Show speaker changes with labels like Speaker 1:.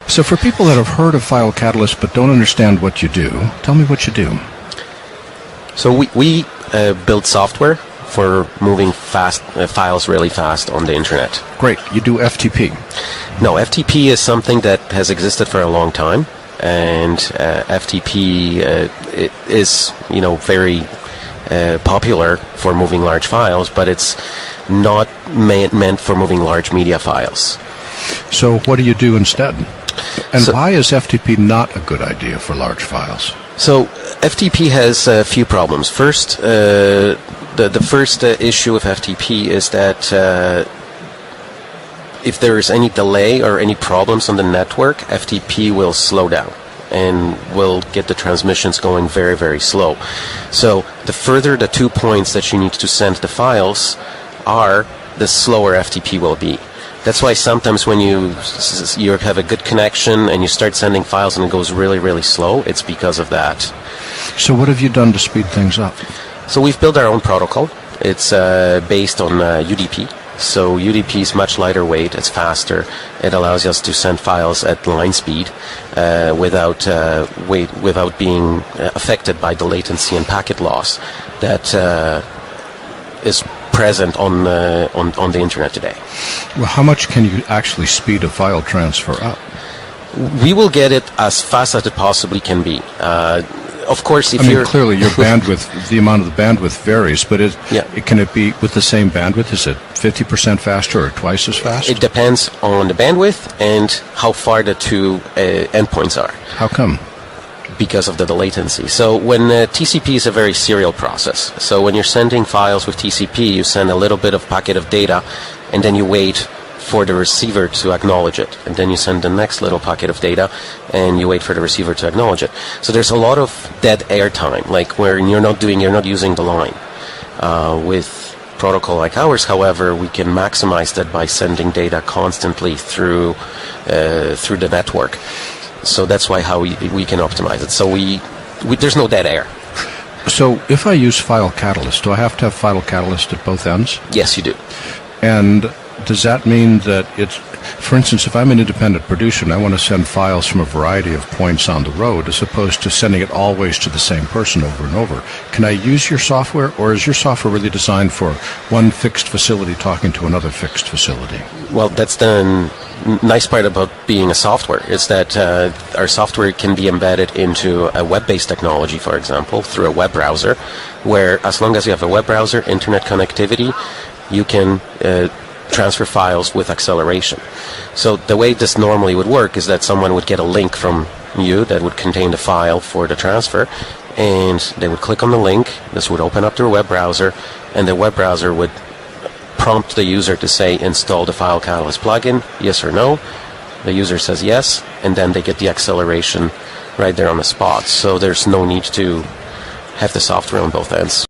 Speaker 1: So for people that have heard of FileCatalyst but don't understand what you do, tell me what you do.
Speaker 2: So we build software for moving files really fast on the internet.
Speaker 1: Great. You do FTP.
Speaker 2: No, FTP is something that has existed for a long time, and FTP it is very popular for moving large files, but it's not meant for moving large media files.
Speaker 1: So what do you do instead? And why is FTP not a good idea for large files?
Speaker 2: So FTP has a few problems. First, the first issue with FTP is that if there is any delay or any problems on the network, FTP will slow down and will get the transmissions going very, very slow. So the further the 2 points that you need to send the files are, the slower FTP will be. That's why sometimes when you have a good connection and you start sending files and it goes really, really slow, it's because of that.
Speaker 1: So what have you done to speed things up?
Speaker 2: So we've built our own protocol. It's based on UDP. So UDP is much lighter weight, it's faster. It allows us to send files at line speed without being affected by the latency and packet loss that is present on the internet today.
Speaker 1: Well, how much can you actually speed a file transfer up?
Speaker 2: We will get it as fast as it possibly can be. Of course,
Speaker 1: clearly your bandwidth, the amount of the bandwidth varies, but can it be with the same bandwidth? Is it 50% faster or twice as fast?
Speaker 2: It depends on the bandwidth and how far the two endpoints are.
Speaker 1: How come?
Speaker 2: Because of the latency. So when TCP is a very serial process. So when you're sending files with TCP, you send a little bit of packet of data, and then you wait for the receiver to acknowledge it, and then you send the next little packet of data, and you wait for the receiver to acknowledge it. So there's a lot of dead air time, like where you're not using the line. With protocol like ours, however, we can maximize that by sending data constantly through the network. So that's how we can optimize it. So we there's no dead air.
Speaker 1: So if I use FileCatalyst, do I have to have FileCatalyst at both ends?
Speaker 2: Yes, you do.
Speaker 1: And does that mean that for instance, if I'm an independent producer and I want to send files from a variety of points on the road as opposed to sending it always to the same person over and over, can I use your software, or is your software really designed for one fixed facility talking to another fixed facility?
Speaker 2: Well, that's the nice part about being a software, is that our software can be embedded into a web-based technology, for example, through a web browser, where as long as you have a web browser, internet connectivity, you can transfer files with acceleration. So the way this normally would work is that someone would get a link from you that would contain the file for the transfer, and they would click on the link. This would open up their web browser, and the web browser would prompt the user to say, install the FileCatalyst plugin, yes or no. The user says yes, and then they get the acceleration right there on the spot. So there's no need to have the software on both ends.